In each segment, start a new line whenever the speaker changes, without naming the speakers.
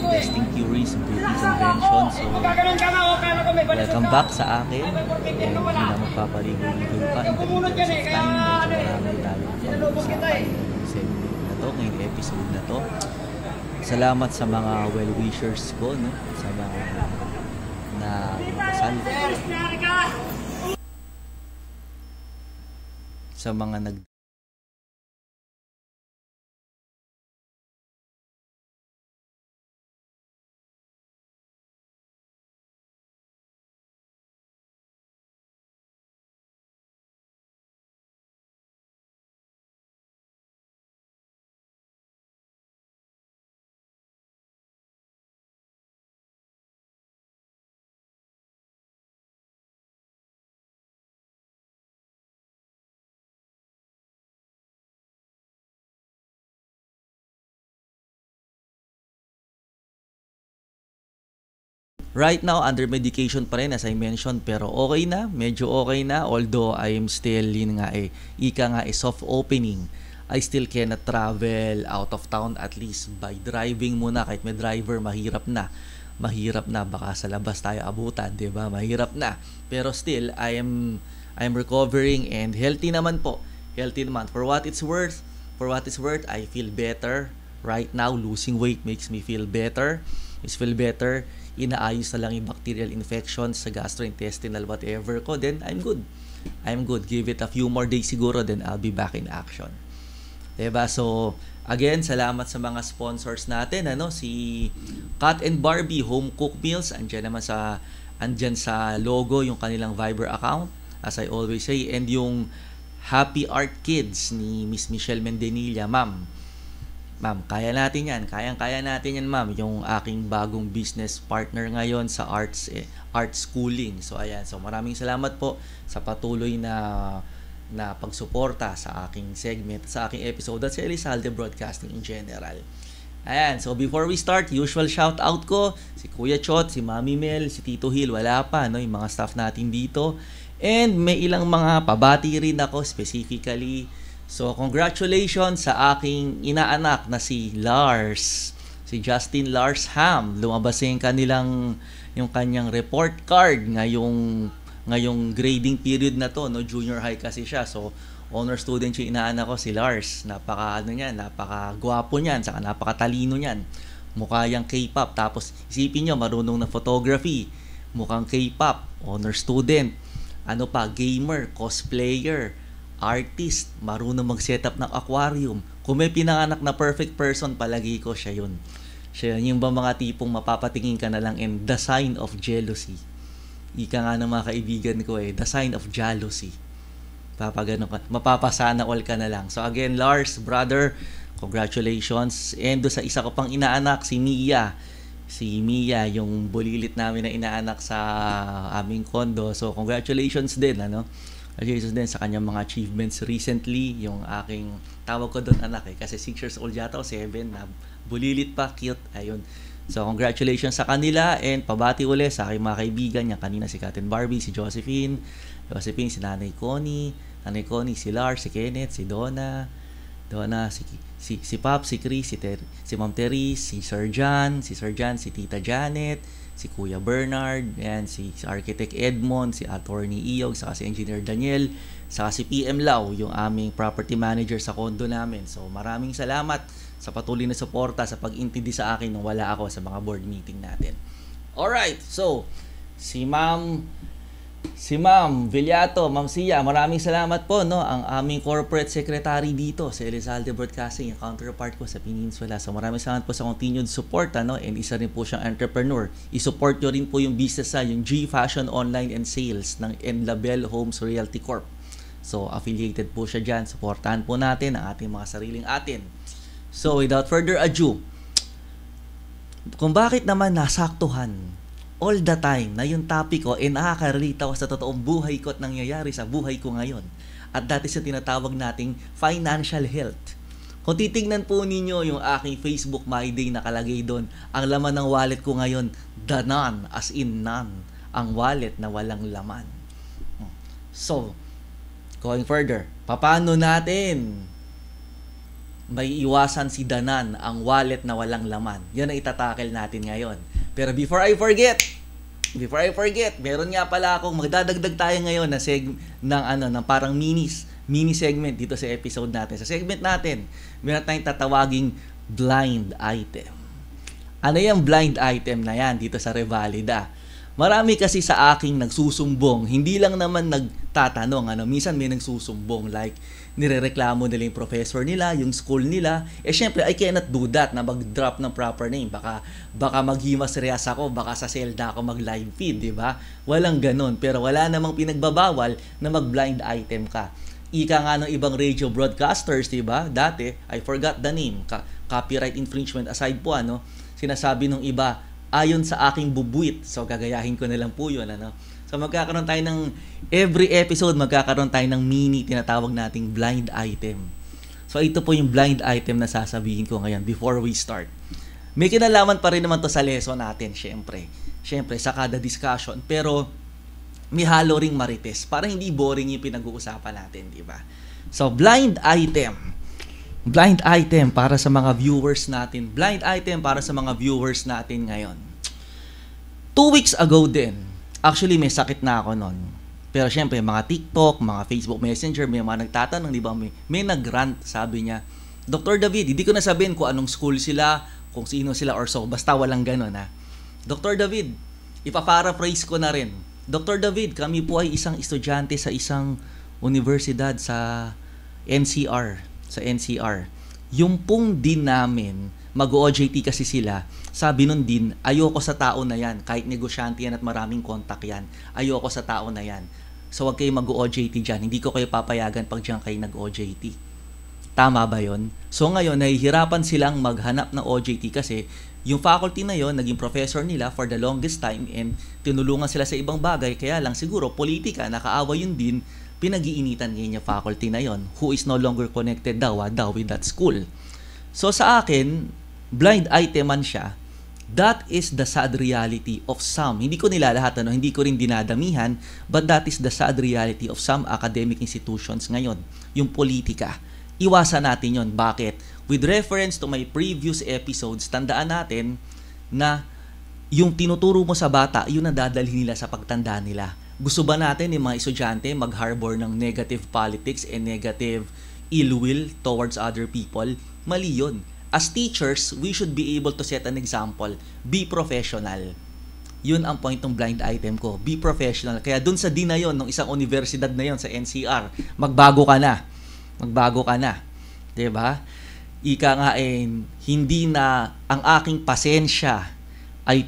Testing Theories Beauty Convention. So, welcome back sa akin. And hindi na magpapaligoy-ligoy pa. In the interest of time, medyo marami tayong pag-uusapan na to, ngayong episode na to. Salamat sa mga well-wishers ko, no? Sa mga na kasal. Sa mga right now, under medication pa rin as I mentioned, pero okay na, medyo okay na, although I am still, soft opening. I still cannot travel out of town, at least by driving muna, kahit may driver, mahirap na, baka sa labas tayo abutan, diba? Mahirap na, pero still, I am recovering and healthy naman po, for what it's worth, I feel better right now. Losing weight makes me feel better, inaayos na lang yung bacterial infections sa gastrointestinal whatever ko, then I'm good. Give it a few more days siguro, then I'll be back in action. Diba? So, again, salamat sa mga sponsors natin, si Cat and Barbie Home Cooked Meals, andyan sa logo yung kanilang Viber account, as I always say, and yung Happy Art Kids ni Miss Michelle Mendenilla. Ma'am, kaya natin yan, ma'am. Yung aking bagong business partner ngayon sa art schooling. So, ayan. So, maraming salamat po sa patuloy na pagsuporta sa aking segment, sa aking episode at sa Elizalde Broadcasting in general. Ayan. So, before we start, usual shout out ko, si Kuya Chot, si Mami Mel, si Tito Hill, wala pa, yung mga staff natin dito. And may ilang mga pabati rin ako specifically. So, congratulations sa aking inaanak na si Lars. Si Justin Lars Ham. Lumabas yung kanyang report card ngayong grading period na to, no? Junior high kasi siya. So, honor student yung inaanak ko, si Lars. Napakagwapo niyan, saka napakatalino niyan. Mukha yung K-pop. Tapos, isipin nyo, marunong na photography. Mukhang K-pop. Honor student. Gamer, cosplayer, artist, marunong mag-setup ng aquarium. Kung may pinanganak na perfect person, palagi ko siya yun. Yung ba mga tipong mapapatingin ka na lang and the sign of jealousy. Ika nga ng mga kaibigan ko the sign of jealousy. Mapapasana all ka na lang. So again, Lars, brother, congratulations. And do sa isa ko pang inaanak, si Mia. Si Mia, yung bulilit namin na inaanak sa aming kondo. So congratulations din, Congratulations din sa kanyang mga achievements recently. Yung aking, tawag ko doon anak kasi 6 years old yata o 7 na bulilit pa, cute. Ayun. So congratulations sa kanila and pabati uli sa aking mga kaibigan niya. Kanina si Kat and Barbie, si Josephine, si Nanay Connie, si Lars, si Kenneth, si Donna, si Pop, si Chris, si Ma'am Terese, si Sir John, si Tita Janet, si Kuya Bernard, and si Architect Edmond, si Attorney Iyog, saka si Engineer Daniel, saka si PM Lau, yung aming property manager sa condo namin. So maraming salamat sa patuloy na suporta, sa pag-intindi sa akin nung wala ako sa mga board meeting natin. Alright, so si Ma'am Villato, Ma'am Sia, maraming salamat po, ang aming corporate secretary dito sa Elizalde Broadcasting, yung counterpart ko sa Peninsula. So maraming salamat po sa continued support, and isa rin po siyang entrepreneur. I-support nyo rin po yung business yung G Fashion Online and Sales ng Enlabel Homes Realty Corp. So affiliated po siya dyan. Supportahan po natin ang ating mga sariling atin. So without further ado, kung bakit naman nasaktuhan all the time na yung topic ko nakaka-relate ako sa totoong buhay ko at nangyayari sa buhay ko ngayon. At dati sa tinatawag nating financial health. Kung titingnan po ninyo yung aking Facebook My Day, nakalagay doon, ang laman ng wallet ko ngayon, the none, as in none. Ang wallet na walang laman. So, going further, paano natin may iwasan si danan ang wallet na walang laman. Yan ang itatakel natin ngayon. Pero before I forget, meron nga pala akong magdadagdag tayo ngayon ng parang mini segment dito sa episode natin. Sa segment natin, meron tayong tatawaging blind item. Ano yung blind item na yan dito sa Revalida? Marami kasi sa aking nagsusumbong, hindi lang naman nagtatanong, minsan may nagsusumbong, like nirereklamo nila yung professor nila, yung school nila. Syempre, I cannot do that na mag-drop ng proper name. Baka maghimas reas ako, baka sa selda ako mag-live feed, di ba? Walang ganon, pero wala namang pinagbabawal na mag-blind item ka. Ika nga ng ibang radio broadcasters, di ba? Dati, I forgot the name, copyright infringement aside po, sinasabi ng iba, ayon sa aking bubuit. So, gagayahin ko na lang po yun. So, magkakaroon tayo ng, every episode, magkakaroon tayo ng mini tinatawag nating blind item. So, ito po yung blind item na sasabihin ko ngayon before we start. May kinalaman pa rin naman to sa lesson natin, syempre. Syempre, sa kada discussion. Pero, may halo ring marites para hindi boring yung pinag-uusapan natin, di ba? So, blind item. Blind item para sa mga viewers natin. Blind item para sa mga viewers natin ngayon. 2 weeks ago din, actually may sakit na ako nun. Pero syempre, mga TikTok, mga Facebook Messenger, may mga nagtatanong, di ba? May nag-rant, sabi niya, Dr. David, hindi ko na sabihin kung anong school sila, kung sino sila or so, basta walang ganun, ha. Dr. David, ipa-paraphrase ko na rin. Dr. David, kami po ay isang estudyante sa isang universidad sa NCR. Yung pong din namin, mag-OJT kasi sila, sabi nun din, ayoko sa tao na yan, kahit negosyante yan at maraming kontak yan, ayoko sa tao na yan. So wag kayo mag-OJT dyan, hindi ko kayo papayagan pag dyan kayo nag-OJT. Tama ba yon? So ngayon, nahihirapan silang maghanap ng OJT kasi yung faculty na yon naging professor nila for the longest time and tinulungan sila sa ibang bagay, kaya lang siguro politika, nakaawa yun din, pinag-iinitan ngayon yung faculty na yon who is no longer connected daw with that school. So sa akin, blind iteman siya. That is the sad reality of some. Hindi ko nilalahat, hindi ko rin dinadamihan, but that is the sad reality of some academic institutions ngayon. Yung politika. Iwasan natin yon. Bakit? With reference to my previous episodes, tandaan natin na yung tinuturo mo sa bata, yun ang dadalhin nila sa pagtanda nila. Gusto ba natin yung mga estudyante mag-harbor ng negative politics and negative ill will towards other people? Mali yun. As teachers, we should be able to set an example. Be professional. Yun ang point ng blind item ko. Be professional. Kaya dun sa din na yun, ng isang universidad na yun sa NCR, magbago ka na. Diba? Ika nga hindi na ang aking pasensya ay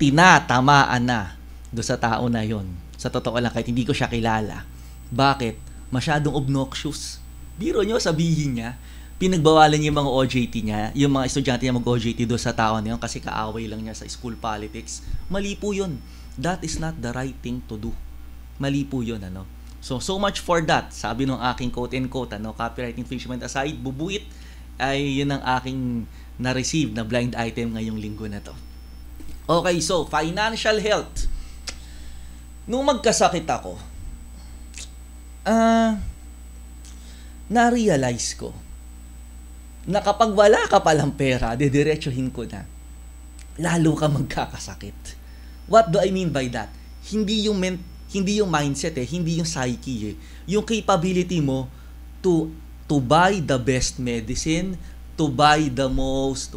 tinatamaan na do sa tao na yon. Sa totoo lang, kahit hindi ko siya kilala. Bakit? Masyadong obnoxious. Biro nyo, sabihin niya, pinagbawalan niya yung mga OJT niya, yung mga estudyante niya mag-OJT do sa tao na yun kasi kaaway lang niya sa school politics. Mali po yun. That is not the right thing to do. Mali po yun, So much for that. Sabi nung aking quote-and-quote, copyright infringement aside, bubuit, ay yun ang aking na-receive na blind item ngayong linggo na to. Okay, so, financial health. Nung magkasakit ako, na-realize ko na kapag wala ka palang pera, didiretsuhin ko na, lalo ka magkakasakit. What do I mean by that? Hindi yung mindset hindi yung psyche Yung capability mo to buy the best medicine, to buy the most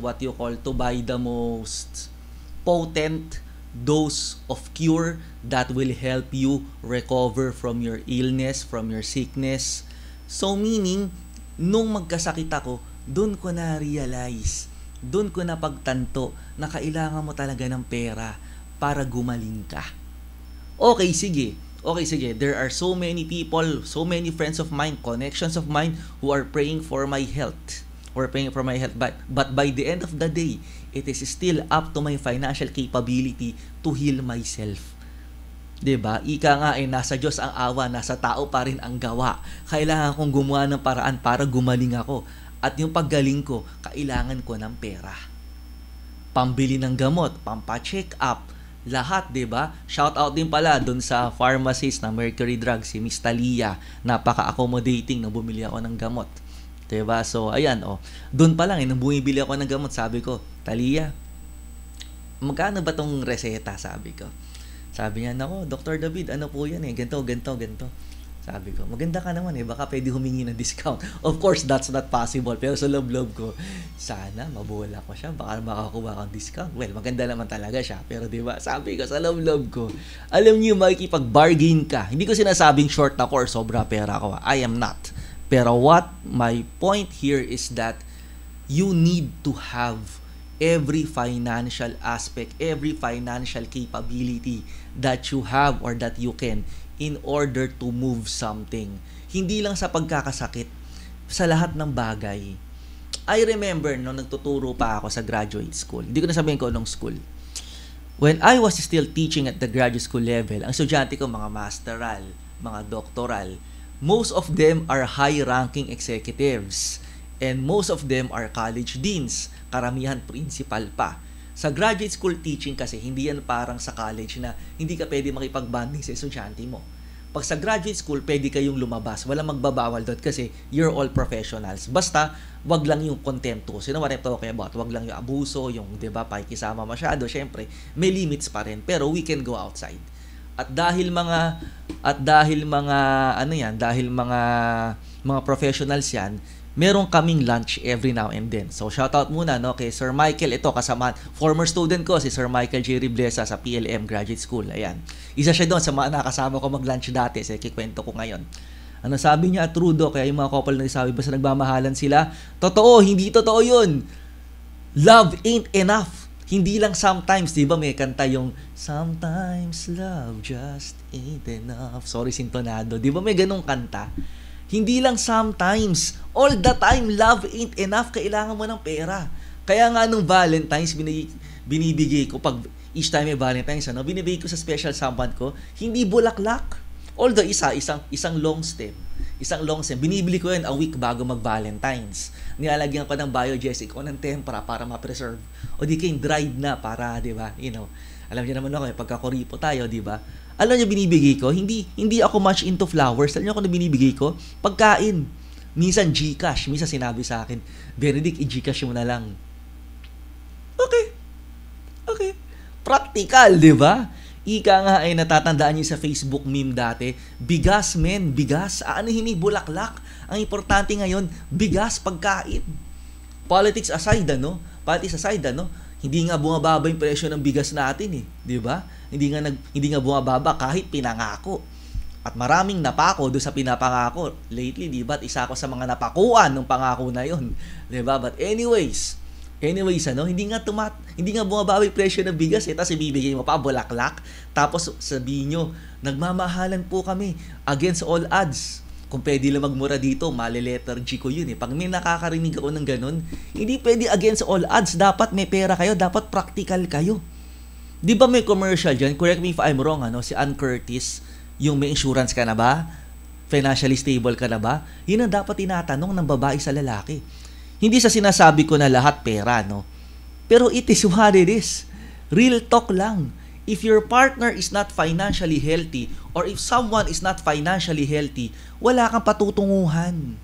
potent dose of cure that will help you recover from your illness, from your sickness. So meaning, nung magkasakit ako, doon ko na-realize, doon ko na pagtanto na kailangan mo talaga ng pera para gumaling ka. Okay, sige. There are so many people, so many friends of mine, connections of mine who are praying for my health. But by the end of the day, it is still up to my financial capability to heal myself. 'Di ba? Ika nga nasa Diyos ang awa, nasa tao pa rin ang gawa. Kailangan kong gumawa ng paraan para gumaling ako. At yung paggaling ko, kailangan ko ng pera. Pambili ng gamot, pampa-check up, lahat, 'di ba? Shout out din pala doon sa pharmacist na Mercury Drug, si Miss Talia. Napaka-accommodating na bumili ako ng gamot. Diba? So, ayan, doon pa lang, nung bumibili ako ng gamot, sabi ko, Talia, magkano ba tong reseta? Sabi ko. Sabi niya, nako, Dr. David, ano po yan ganito. Sabi ko, maganda ka naman baka pwede humingi ng discount. Of course, that's not possible. Pero sa loob-loob ko, sana mabola ko siya, baka makakuha kang discount. Well, maganda naman talaga siya. Pero diba, sabi ko, sa loob-loob ko, alam niyo, makikipag-bargain ka. Hindi ko sinasabing short ako or sobra pera ko. I am not. Pero what my point here is that you need to have every financial aspect, every financial capability that you have or that you can in order to move something. Hindi lang sa pagkakasakit, sa lahat ng bagay. I remember nung nagtuturo pa ako sa graduate school. Hindi ko na sabihin ko anong school. When I was still teaching at the graduate school level, ang estudyante ko mga masteral, mga doctoral, most of them are high-ranking executives and most of them are college deans, karamihan principal pa. Sa graduate school teaching kasi, hindi yan parang sa college na hindi ka pwede makipag-bonding sa estudyante mo. Pag sa graduate school, pwede kayong lumabas. Walang magbabawal doon kasi you're all professionals. Basta, wag lang yung contempt. You know what I'm talking about? Wag lang yung abuso, yung, diba, pakikisama masyado. Syempre, may limits pa rin. Pero we can go outside. Dahil mga professionals yan, meron kaming lunch every now and then. So shoutout muna kay Sir Michael, ito kasama former student ko si Sir Michael J. Riblesa sa PLM Graduate School. Ayan. Isa siya doon sa mga nakasama ko mag-lunch dati, so kikwento ko ngayon. Ano sabi niya, Trudo, kaya yung mga couple na sabi basta nagmamahalan sila, totoo, hindi totoo 'yun. Love ain't enough. Hindi lang sometimes, di ba may kanta yung sometimes love just ain't enough. Sorry, sintonado. Di ba may ganong kanta? Hindi lang sometimes. All the time, love ain't enough. Kailangan mo ng pera. Kaya nga nung Valentine's, binibigay ko, pag each time may Valentine's, binibigay ko sa special someone ko, hindi bulaklak. Although isang long stem. Isang long stem. Binibili ko yun a week bago mag-Valentine's. Nilalagyan ko ng biogesic o ng tempera para ma-preserve. O di kayong dried na para, di ba? Alam niyo naman ako, pagkakoripo tayo, di ba? Alam niyo binibigay ko? Hindi ako much into flowers. Alam niyo ako na binibigay ko? Pagkain. Minsan Gcash. Minsan sinabi sa akin, Benedict, i-Gcash mo na lang. Okay. Practical, di ba? Ika nga ay natatandaan niyo sa Facebook meme dati, bigas men, bigas, aanihin bulaklak. Ang importante ngayon, bigas, pagkain. Politics aside, hindi nga bumababa yung presyo ng bigas natin di ba? Hindi nga bumababa kahit pinangako. At maraming napako doon sa pinapangako lately, di ba? At isa ako sa mga napakuan ng pangako na yon, di ba? But anyways, hindi nga bumababa yung presyo ng bigas tapos ibibigay mo pa bulaklak, tapos sabihin nyo, nagmamahalan po kami against all odds. Kung pwede lang magmura dito, mali-letter G ko yun Pag may nakakarinig ako ng ganun, hindi pwede against all odds. Dapat may pera kayo, dapat practical kayo. Di ba may commercial dyan? Correct me if I'm wrong, si Ann Curtis, yung may insurance ka na ba? Financially stable ka na ba? Yun ang dapat tinatanong ng babae sa lalaki. Hindi sa sinasabi ko na lahat pera, Pero it is what it is. Real talk lang. If your partner is not financially healthy or if someone is not financially healthy, wala kang patutunguhan.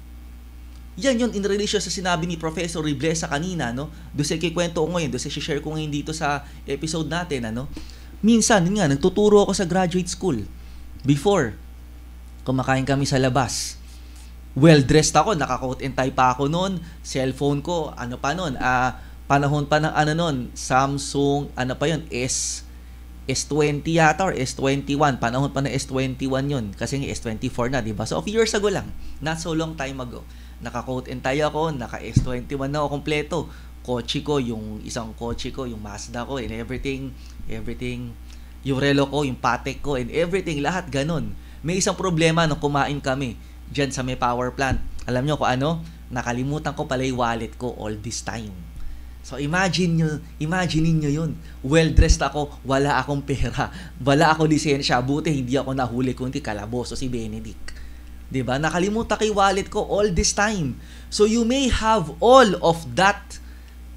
Yan yun in relation sa sinabi ni Professor Riblesa kanina, Doon sa kikwento ko ngayon, doon sa share ko ngayon dito sa episode natin, Minsan, nagtuturo ako sa graduate school. Before, kumakain kami sa labas. Well-dressed ako, naka-coat and tie pa ako noon. Cellphone ko, panahon pa ng Samsung, S20 yata or S21. Panahon pa ng S21 yun. Kasi yung S24 na, diba? So, a few years ago lang. Not so long time ago. Naka-coat and tie ako, naka-S21 na ako kompleto. Isang kotse ko, yung Mazda ko, and everything. Yung relo ko, yung Patek ko, and everything. Lahat ganun. May isang problema nung kumain kami dyan sa may power plant. Alam nyo kung ano? Nakalimutan ko pala yung wallet ko all this time. So imagine niyo yun. Well-dressed ako, wala akong pera, wala akong lisensya, buti hindi ako nahuli kundi kalaboso si Benedict. 'Di ba? Nakalimutan ko yung wallet ko all this time. So you may have all of that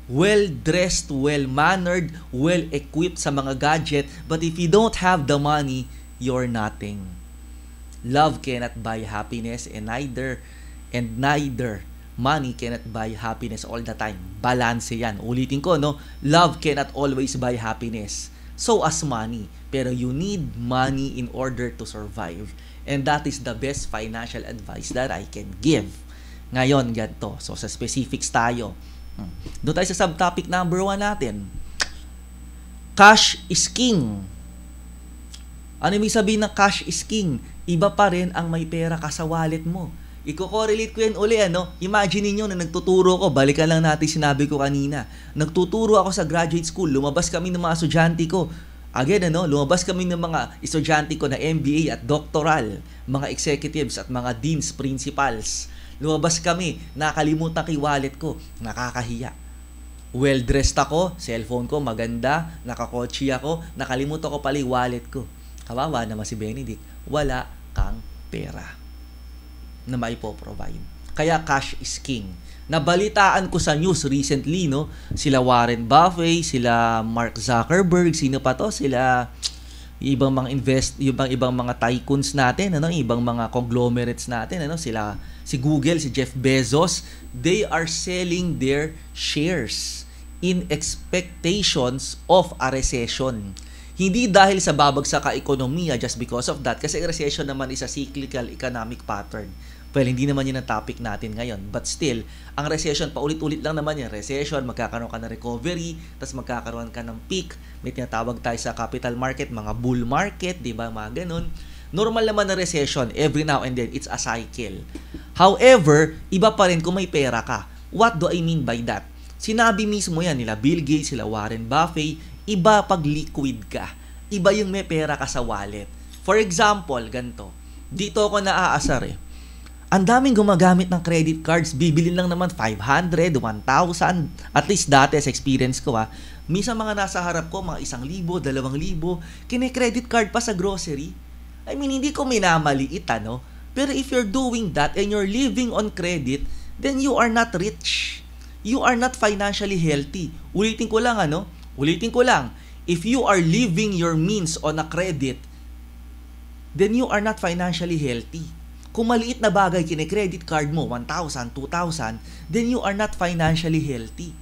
well-dressed, well-mannered, well-equipped sa mga gadget, but if you don't have the money, you're nothing. Love cannot buy happiness and neither money cannot buy happiness all the time. Balance yan. Ulitin ko, no? Love cannot always buy happiness. So as money. Pero you need money in order to survive. And that is the best financial advice that I can give. Ngayon, ganito. So sa specifics tayo. Doon tayo sa subtopic number 1 natin. Cash is king. Ano ibig sabihin ng cash is king? Iba pa rin ang may pera ka sa wallet mo. Iko-correlate ko yan uli, ano? Imagine niyo na nagtuturo ko, balikan lang natin sinabi ko kanina. Nagtuturo ako sa graduate school, lumabas kami ng mga estudyante ko. Again, ano? Lumabas kami ng mga estudyante ko na MBA at doctoral, mga executives at mga deans, principals. Lumabas kami, nakalimutan ko yung wallet ko, nakakahiya. Well-dressed ako, cellphone ko maganda, nakakotsi ako, nakalimutan ko pala yung wallet ko. Kawawa naman si Benedict, wala kang pera na maipoprovide. Kaya cash is king. Nabalitaan ko sa news recently, no? Sila Warren Buffett, sila Mark Zuckerberg, sino pa to? Sila ibang mga ibang mga tycoons natin, ano? Ibang mga conglomerates natin, ano? Sila si Google, si Jeff Bezos, they are selling their shares in expectations of a recession. Hindi dahil sa babagsak ka ekonomiya just because of that, kasi recession naman is a cyclical economic pattern. Well, hindi naman yun ang topic natin ngayon. But still, ang recession, paulit-ulit lang naman yan. Recession, magkakaroon ka ng recovery, tapos magkakaroon ka ng peak. May tinatawag tayo sa capital market, mga bull market, di ba? Mga ganun. Normal naman na recession, every now and then, it's a cycle. However, iba pa rin kung may pera ka. What do I mean by that? Sinabi mismo yan nila Bill Gates, sila Warren Buffett, iba pag liquid ka. Iba yung may pera ka sa wallet. For example, ganito. Dito ako naaasar eh. Ang daming gumagamit ng credit cards, bibilin lang naman 500, 1,000, at least dati sa experience ko minsan mga nasa harap ko, mga 1,000, 2,000, kine-credit card pa sa grocery. I mean, hindi ko minamaliit, ano? Pero if you're doing that and you're living on credit, then you are not rich. You are not financially healthy. Ulitin ko lang, ano? Ulitin ko lang. If you are living your means on a credit, then you are not financially healthy. Kung maliit na bagay kine-credit card mo, 1,000, 2,000, then you are not financially healthy.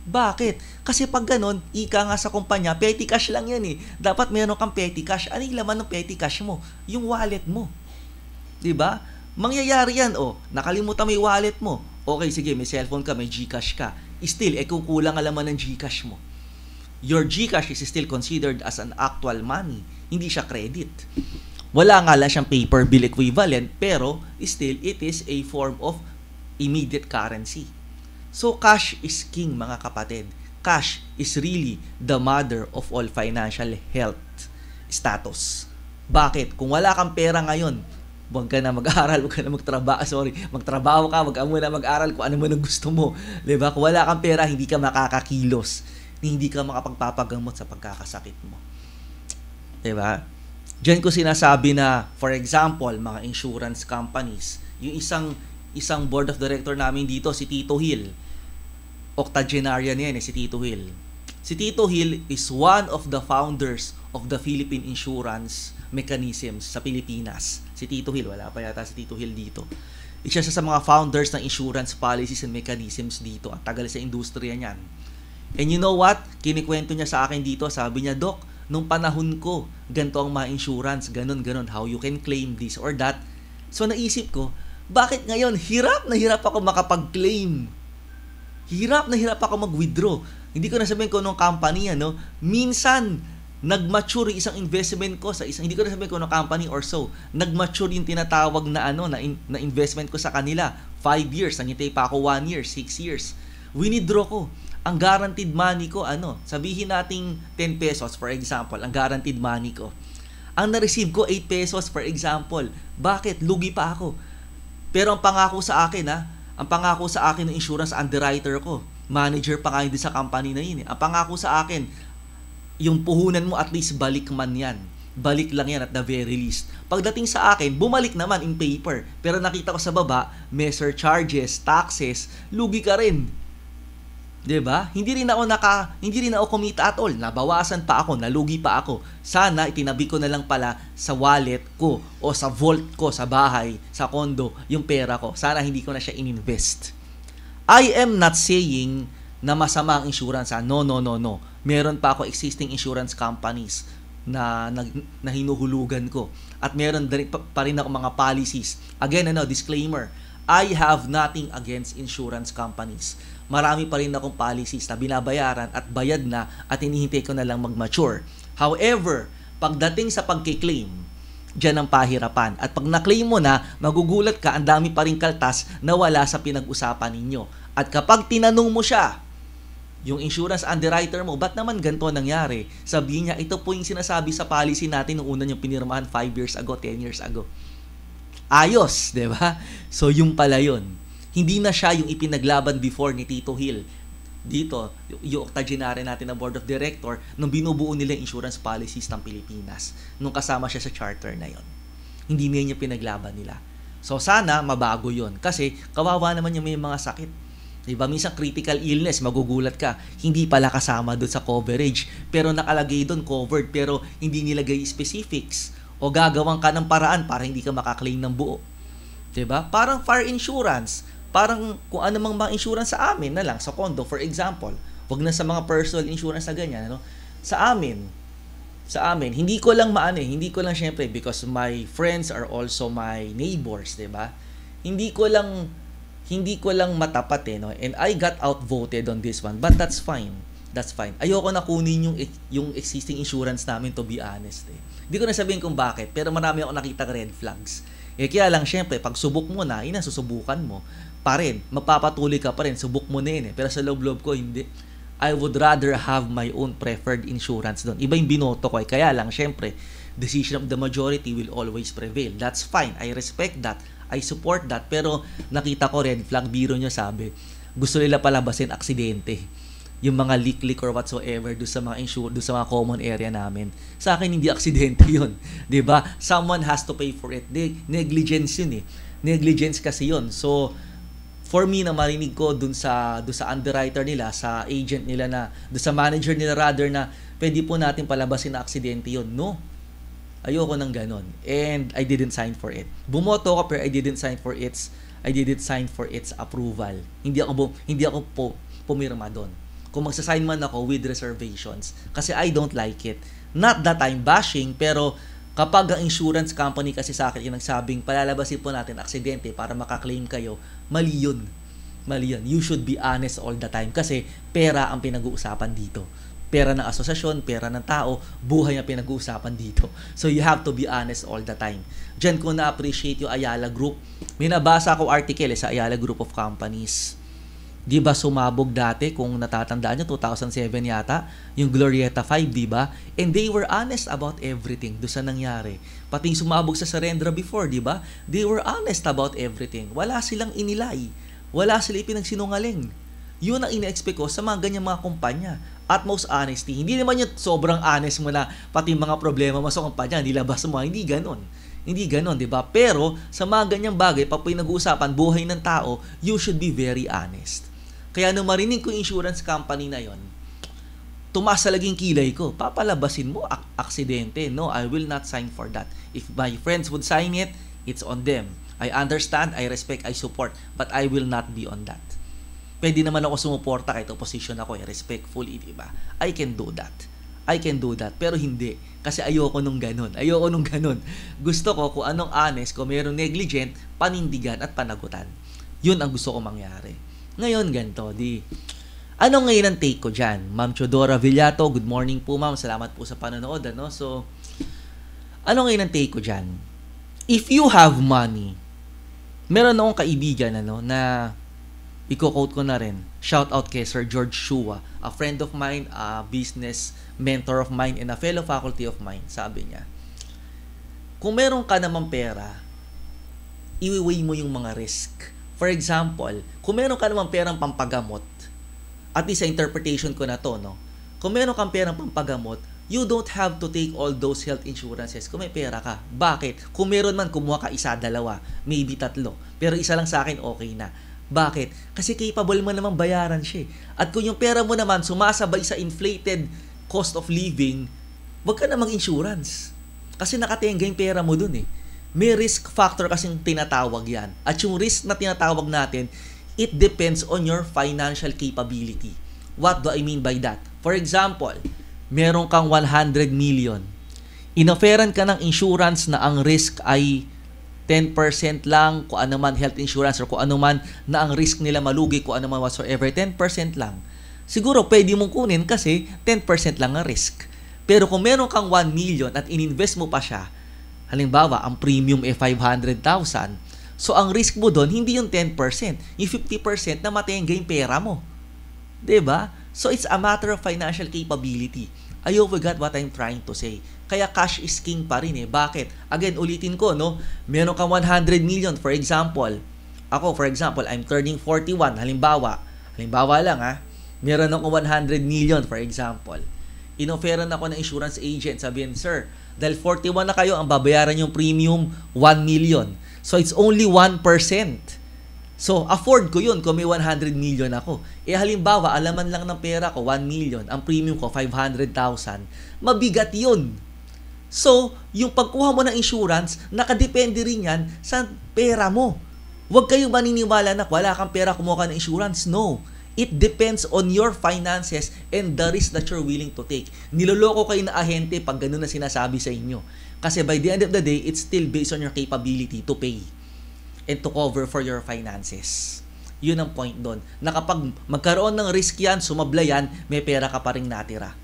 Bakit? Kasi pag ganon, ika nga sa kumpanya, petty cash lang yan eh. Dapat meron kang petty cash. Ano yung laman ng petty cash mo? Yung wallet mo. Diba? Mangyayari yan, nakalimutan mo yung wallet mo. Okay, sige, may cellphone ka, may GCash ka. Still, kung kulang ang laman ng GCash mo. Your GCash is still considered as an actual money. Hindi siya credit. Wala nga lang siyang paper bill equivalent, pero still, it is a form of immediate currency. So, cash is king, mga kapatid. Cash is really the mother of all financial health status. Bakit? Kung wala kang pera ngayon, huwag ka na mag-aral, huwag ka na magtrabaho ka, huwag ka muna mag-aral kung ano man ang gusto mo. Diba? Kung wala kang pera, hindi ka makakakilos. Hindi ka makapagpapagamot sa pagkakasakit mo. Diba? Diyan ko sinasabi na, for example, mga insurance companies, yung isang board of director namin dito, si Tito Hill. Octogenarian yan si Tito Hill. Si Tito Hill is one of the founders of the Philippine Insurance Mechanisms sa Pilipinas. Si Tito Hill, wala pa yata si Tito Hill dito. Isa siya sa mga founders ng insurance policies and mechanisms dito. At tagal sa industriya niyan. And you know what? Kinikwento niya sa akin dito, sabi niya, Doc, nung panahon ko, ganito ang mga insurance, ganon, how you can claim this or that. So naisip ko, bakit ngayon hirap na hirap ako makapag-claim? Hirap na hirap ako mag-withdraw. Hindi ko na sabihin ko nung company, minsan, nag-mature isang investment ko sa isang, hindi ko na sabihin ko nung company or so, nag-mature yung tinatawag na na investment ko sa kanila. 5 years, nangintay pa ako 1 year, 6 years. Winidraw ko. Ang guaranteed money ko, sabihin nating 10 pesos, for example, ang guaranteed money ko. Ang na-receive ko, 8 pesos, for example. Bakit? Lugi pa ako. Pero ang pangako sa akin, ng insurance underwriter ko, manager pa kayo din sa company na yun. Ang pangako sa akin, yung puhunan mo at least balik man yan. Balik lang yan at the very least. Pagdating sa akin, bumalik naman in paper. Pero nakita ko sa baba, may surcharges, taxes, lugi ka rin. 'Di ba? Hindi rin ako kumita at all. Nabawasan pa ako, nalugi pa ako. Sana itinabi ko na lang pala sa wallet ko o sa vault ko sa bahay, sa condo, yung pera ko. Sana hindi ko na siya ininvest. I am not saying na masama ang insurance. No, no, no, no. Meron pa ako existing insurance companies na hinuhulugan ko. At meron pa rin ako mga policies. Again, disclaimer, I have nothing against insurance companies. Marami pa rin akong policies na binabayaran at bayad na at hinihintay ko na lang mag-mature. However, pagdating sa pagkiklaim, dyan ang pahirapan. At pag na-claim mo na, magugulat ka, ang dami pa rin kaltas na wala sa pinag-usapan ninyo. At kapag tinanong mo siya, yung insurance underwriter mo, ba't naman ganito nangyari? Sabihin niya, ito po yung sinasabi sa policy natin nung una niyong pinirmahan 5 years ago, 10 years ago. Ayos, di ba? So, yung pala yun. Hindi na siya yung ipinaglaban before ni Tito Hill. Dito, yung octogenary natin na board of director, nung binubuo nila yung insurance policies ng Pilipinas, nung kasama siya sa charter na yon. Hindi niya pinaglaban nila. So, sana mabago yon. Kasi, kawawa naman yung may mga sakit. Diba? Minsan critical illness, magugulat ka, hindi pala kasama doon sa coverage. Pero nakalagay doon covered, pero hindi nilagay specifics. O gagawan ka ng paraan para hindi ka makaklaim ng buo. Diba? Parang fire insurance. Parang kung ano mang mga insurance sa amin na lang, sa condo, for example. Wag na sa mga personal insurance na ganyan. Sa amin, hindi ko lang hindi ko lang syempre because my friends are also my neighbors, diba? Hindi ko lang matapat and I got outvoted on this one, but that's fine. That's fine. Ayoko na kunin yung existing insurance namin, to be honest. Hindi ko na sabihin kung bakit, pero marami ako nakita red flags. Kaya lang, syempre, pag subok mo na, susubukan mo pa rin. Magpapatuloy ka pa rin, subok mo na yun. Pero sa loob-loob ko, hindi. I would rather have my own preferred insurance doon. Iba yung binoto ko. Kaya lang, syempre, decision of the majority will always prevail. That's fine. I respect that. I support that. Pero nakita ko red flag, biro nyo sabi, gusto nila palabasin aksidente. Yung mga leak or whatsoever do sa mga do sa mga common area namin. Sa akin, hindi aksidente yun. 'Di ba? Someone has to pay for it. Negligence yun . Negligence kasi yun. So, for me na marinig ko dun sa underwriter nila, sa agent nila dun sa manager nila rather na pwede po natin palabasin na aksidente yun. No. Ayoko ng ganon. And I didn't sign for it. Bumoto ko pero I didn't sign for its approval. Hindi ako pumirma doon. Kung magsasign man ako with reservations kasi I don't like it. Not that I'm bashing, pero kapag ang insurance company kasi sa akin yung nagsabing palalabasin po natin aksidente para makaklaim kayo, mali yun. You should be honest all the time kasi pera ang pinag-uusapan dito. Pera ng asosasyon, pera ng tao, buhay ang pinag-uusapan dito. So you have to be honest all the time. Diyan ko na-appreciate yung Ayala Group. May nabasa ako article sa Ayala Group of Companies. Di ba sumabog dati, kung natatandaan nyo, 2007 yata, yung Glorieta 5, di ba? And they were honest about everything doon sa nangyari. Pati sumabog sa Serendra before, di ba? They were honest about everything. Wala silang inilay. Wala silang pinagsinungaling. Yun ang ina-expect ko sa mga ganyang mga kumpanya. Utmost honesty. Hindi naman yung sobrang honest mo na pati mga problema mo sa kumpanya, nilabas mo. Hindi ganon. Hindi ganon, di ba? Pero sa mga ganyang bagay, pag pinag-uusapan buhay ng tao, you should be very honest. Kaya nung marinig ko yung insurance company na yon, tumaas sa laging kilay ko, papalabasin mo, aksidente. No, I will not sign for that. If my friends would sign it, it's on them. I understand, I respect, I support, but I will not be on that. Pwede naman ako sumuporta kahit opposition ako, respectfully, di ba? I can do that. Pero hindi. Kasi ayoko nung ganun. Gusto ko kung anong honest, kung mayroong negligent, panindigan at panagutan. Yun ang gusto ko mangyari. Ngayon, ganito, ano ngayon ang take ko dyan? Ma'am Chodora Villato, good morning po ma'am. Salamat po sa panonood. So, ano ngayon ang take ko dyan? If you have money, meron akong kaibigan na i-quote ko na rin. Shout out kay Sir George Shua, a friend of mine, a business mentor of mine, and a fellow faculty of mine. Sabi niya, kung meron ka namang pera, i-weigh mo yung mga risk. For example, kung meron ka namang perang pampagamot, at least sa interpretation ko na to, kung meron kang perang pampagamot, you don't have to take all those health insurances kung may pera ka. Bakit? Kung meron man, kumuha ka isa, dalawa, maybe tatlo. Pero isa lang sa akin, okay na. Bakit? Kasi capable mo namang bayaran siya. At kung yung pera mo naman sumasabay sa inflated cost of living, wag ka na mag-insurance. Kasi nakatenga yung pera mo dun . May risk factor kasing tinatawag yan. At yung risk na tinatawag natin, It depends on your financial capability. What do I mean by that? For example, meron kang 100 million. Inofferan ka ng insurance na ang risk ay 10% lang, kung ano man health insurance or kung ano man na ang risk nila malugi, kung ano man whatsoever, 10% lang. Siguro pwede mong kunin kasi 10% lang ang risk. Pero kung meron kang 1 million at ininvest mo pa siya, halimbawa, ang premium ay 500,000, so ang risk mo doon, hindi yung 10%, yung 50% na matenga yung pera mo. Diba? So it's a matter of financial capability. I forgot what I'm trying to say. Kaya cash is king pa rin eh. Bakit? Again, ulitin ko, no? Meron kang 100 million, for example. Ako, for example, I'm turning 41. Halimbawa lang ha. Meron ako 100 million, for example. Inofferan ako ng insurance agent. Sabihin, sir, dahil 41 na kayo, ang babayaran yung premium 1 million. So it's only 1%. So, afford ko yun kung may 100 million ako. Halimbawa, alaman lang ng pera ko, 1 million. Ang premium ko, 500,000. Mabigat yun. So, yung pagkuha mo ng insurance, nakadepende rin yan sa pera mo. Huwag kayong maniniwala na wala kang pera kumuha ka ng insurance. No. It depends on your finances and the risk that you're willing to take. Niloloko kayo na ahente pag ganun na sinasabi sa inyo. Kasi by the end of the day, it's still based on your capability to pay and to cover for your finances. Yun ang point doon. Na kapag magkaroon ng risk yan, sumabla yan, may pera ka pa rin natira.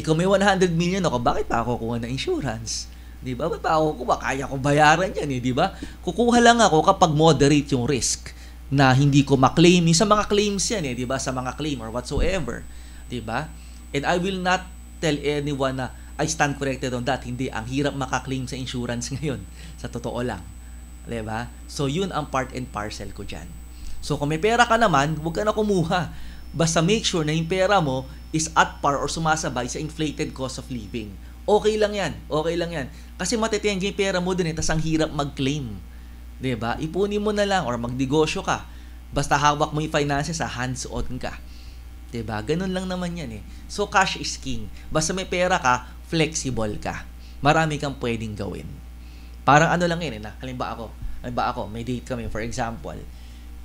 Kung may 100 million ako, bakit pa ako kuha ng insurance? Diba? Ba't pa ako kuha? Kaya ko bayaran yan eh, diba? Kukuha lang ako kapag moderate yung risk na hindi ko maklaim. Sa mga claims yan eh, diba? Sa mga claim or whatsoever. Diba? And I will not tell anyone na I stand corrected on that. Hindi, ang hirap makaklaim sa insurance ngayon. Sa totoo lang. Diba? So, yun ang part and parcel ko dyan. So, kung may pera ka naman, huwag ka na kumuha. Basta make sure na yung pera mo is at par or sumasabay sa inflated cost of living. Okay lang yan. Okay lang yan. Kasi matitengge yung pera mo din eh, tas ang hirap mag-claim. Diba? Ipunin mo na lang or magnegosyo ka. Basta hawak mo yung finances, hands-on ka. Diba? Ganun lang naman yan eh. So, cash is king. Basta may pera ka, flexible ka. Marami kang pwedeng gawin. Parang ano lang yun eh, halimbawa ako, may date kami, for example,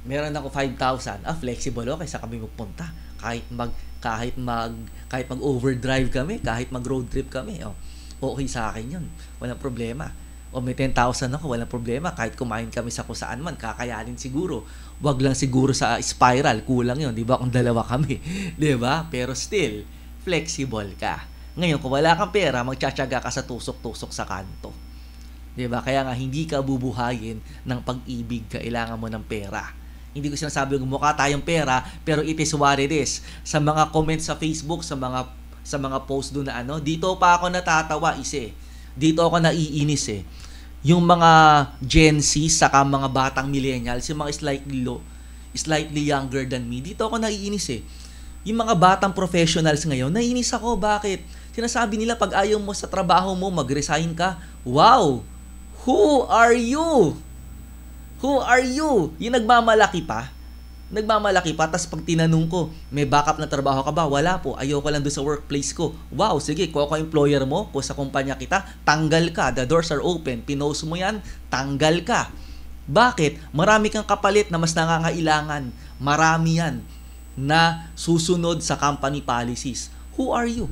meron ako 5,000, flexible okay, sa kami magpunta. Kahit mag-overdrive kami, kahit mag-road trip kami, okay sa akin yun. Walang problema. O may 10,000 ako, walang problema. Kahit kumain kami sa kusaan man, kakayanin siguro. Wag lang siguro sa spiral, kulang yun, di ba? Kung dalawa kami, di ba? Pero still, flexible ka. Ngayon, kung wala kang pera, magtsatsaga ka sa tusok-tusok sa kanto. Diba? Kaya nga, hindi ka bubuhayin ng pag-ibig, kailangan mo ng pera. Hindi ko sinasabi mukha tayong pera, pero it is what it is. Sa mga comments sa Facebook, sa mga post doon na dito pa ako natatawa Dito ako naiinis Yung mga Gen Z, saka mga batang millennials, yung mga slightly younger than me, dito ako naiinis Yung mga batang professionals ngayon, naiinis ako. Bakit? Sinasabi nila pag ayaw mo sa trabaho mo, mag-resign ka. Wow! Who are you? Who are you? Yung nagmamalaki pa, tas pag tinanong ko, may backup na trabaho ka ba? Wala po, ayoko lang doon sa workplace ko. Wow, sige, kung ako employer mo, kung sa kumpanya kita, tanggal ka, the doors are open, pinost mo yan, tanggal ka. Bakit? Marami kang kapalit na mas nangangailangan. Marami yan na susunod sa company policies. Who are you?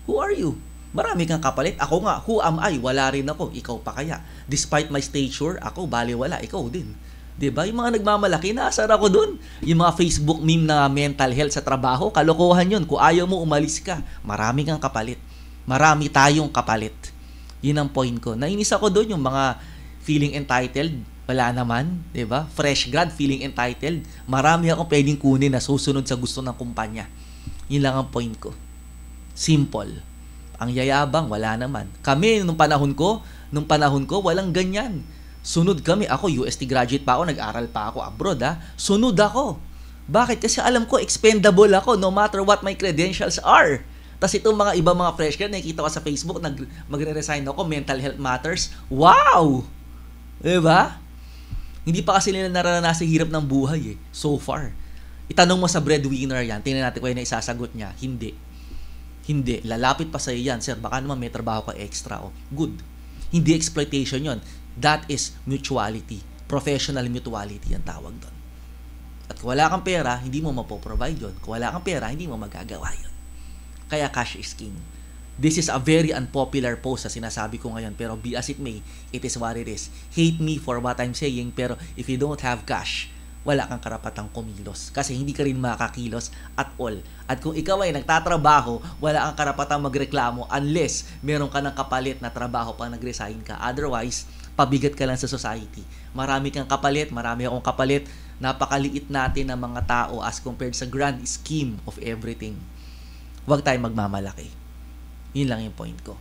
Who are you? Marami kang kapalit. Ako nga, who am I? Wala rin ako. Ikaw pa kaya? Despite my stature, ako, baliwala. Ikaw din. Diba? Yung mga nagmamalaki, naasar ako dun. Yung mga Facebook meme na mental health sa trabaho, kalokohan yun. Kung ayaw mo, umalis ka. Marami kang kapalit. Marami tayong kapalit. Yun ang point ko. Nainis ako dun, yung mga feeling entitled. Wala naman. Diba? Fresh grad, feeling entitled. Marami akong pwedeng kunin na susunod sa gusto ng kumpanya. Yun lang ang point ko. Simple. Ang yayabang, wala naman. Kami, nung panahon ko, walang ganyan. Sunod kami. Ako, UST graduate pa ako, nag-aral pa ako abroad, Sunod ako. Bakit? Kasi alam ko, expendable ako no matter what my credentials are. Tapos itong mga ibang mga fresh grad, nakikita ko sa Facebook, magre-resign ako, mental health matters. Wow! Diba? Hindi pa kasi nila naranasan hirap ng buhay so far. Itanong mo sa breadwinner yan, tingnan natin kung yan na isasagot niya. Hindi. Lalapit pa sa'yo yan. Sir, baka naman may trabaho ka extra. Good. Hindi exploitation yon. That is mutuality. Professional mutuality ang tawag doon. At kung wala kang pera, hindi mo mapoprovide yun. Kung wala kang pera, hindi mo magagawa yun. Kaya cash is king. This is a very unpopular post na sinasabi ko ngayon, pero be as it may, it is what it is. Hate me for what I'm saying, pero if you don't have cash, wala kang karapatang kumilos. Kasi hindi ka rin makakilos at all. At kung ikaw ay nagtatrabaho, wala kang karapatang magreklamo unless meron ka ng kapalit na trabaho pag nag-resign ka. Otherwise, pabigat ka lang sa society. Marami kang kapalit, marami akong kapalit. Napakaliit natin ng mga tao as compared sa grand scheme of everything. Huwag tayong magmamalaki. Yun lang yung point ko.